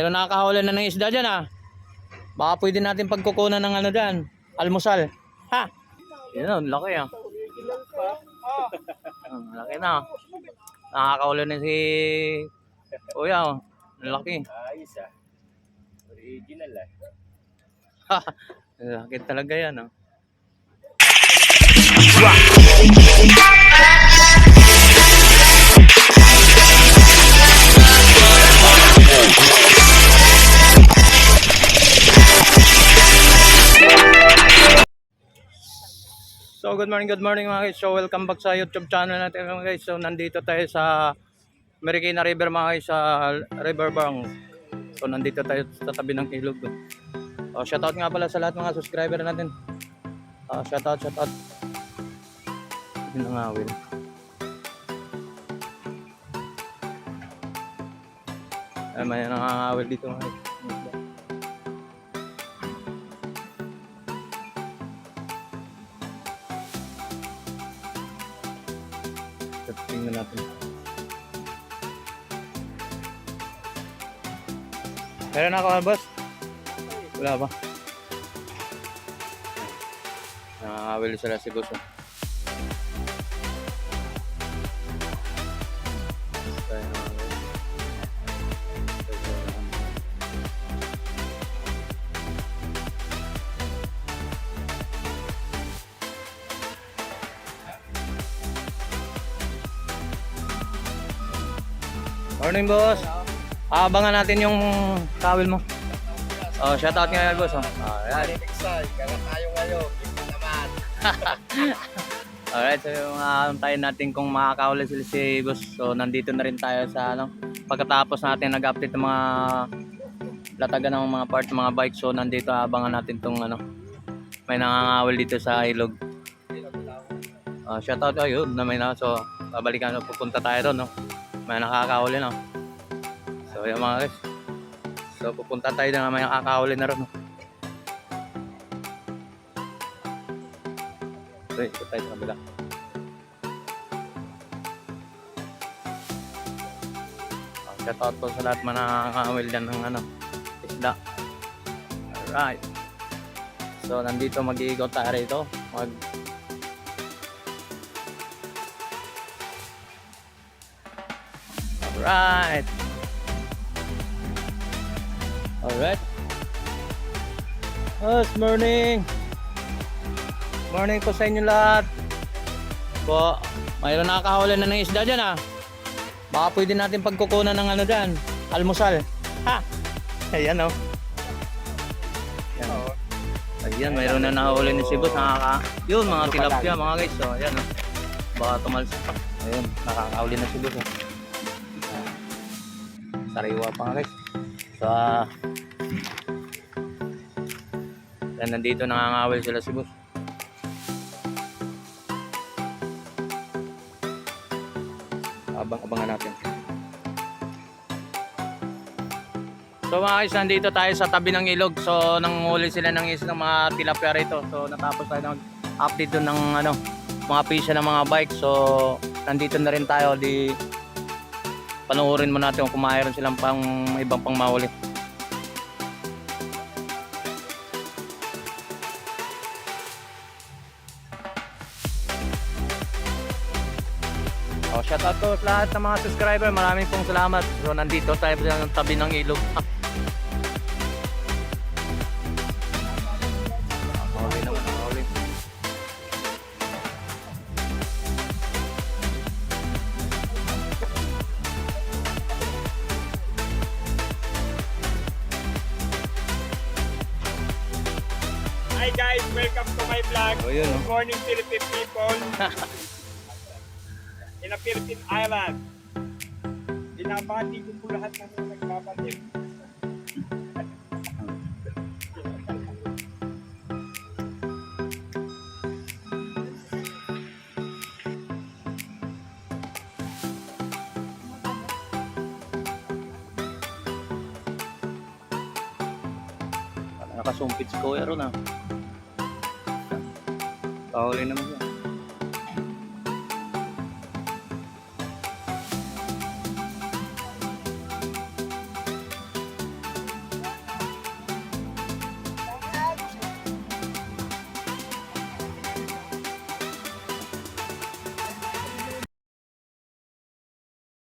Pero nakakahuli na ng isda dyan ah. Baka pwede natin pagkukunan ng ano dyan. Almusal. Ha! Yan o, laki ah. Laki na. Nakakahuli na si Kuya oh. Laki. Ayos ah. Original ah. Laki talaga yan oh. So good morning mga guys. So welcome back sa YouTube channel natin mga guys. So nandito tayo sa Marikina River mga guys, sa Riverbank. So nandito tayo sa tabi ng ilog. Shoutout nga pala sa lahat mga subscriber natin. Shoutout. Yun ang awil. May nangangawil dito mga guys. Tingnan natin. Meron ako boss? Wala ba? Nakakawil sila si boss. Morning boss. Abangan natin yung kawil mo. Shoutout nga boss. Ayan. Kaya tayo ngayon. Kita naman. Alright, so tayo natin kung makakahuli sila si boss. So nandito na rin tayo sa ano. Pagkatapos natin nag-update ng mga latagan ng mga parts ng mga bike. So nandito abangan natin tong ano. May nangangawil dito sa ilog. Shoutout kayo na may na. So babalikan, pupunta tayo doon, no. May nakakahuli na. So yung mga guys. So pupunta tayo na may nakakahuli na rin, no. So ito tayo sa kabila. Shoutout po sa lahat man nakakahuli dyan ng ano, isda. Alright. So nandito mag-iikot tayo rito. Alright. Morning. Morning po sa inyo lahat. Po, mayroon nakakahuli na ng isda dyan ah. Baka pwede natin pagkukunan ng ano dyan, almusal. Ha! Ayan oh. Ayan, mayroon na nakahuli ni si boss. Yun, mga tilapia mga guys. So ayan oh. Baka tumalsik. Ayan, nakakahuli na si boss oh. Sariwa pa nga guys. So nandito nangangawil sila si boss. Abangan natin. So mga guys, nandito tayo sa tabi ng ilog. So nanghuli sila ng isang mga tilapia rito. So natapos tayo ng-update doon ng ano, mga pisya ng mga bike. So nandito na rin tayo. Panoorin mo natin kung mayroon silang ibang pang mahuli. Shoutout po sa lahat ng mga subscriber. Maraming pong salamat. So nandito tayo sa tabi ng ilog. Mahuli naman, mahuli. Hi guys, welcome to my vlog. Yun, Good morning Philippine people. In a Philippine island. Binabati ko po lahat ng mga nagbabati. Nakasumpit si Kuya ron ah. Kahuli naman yan.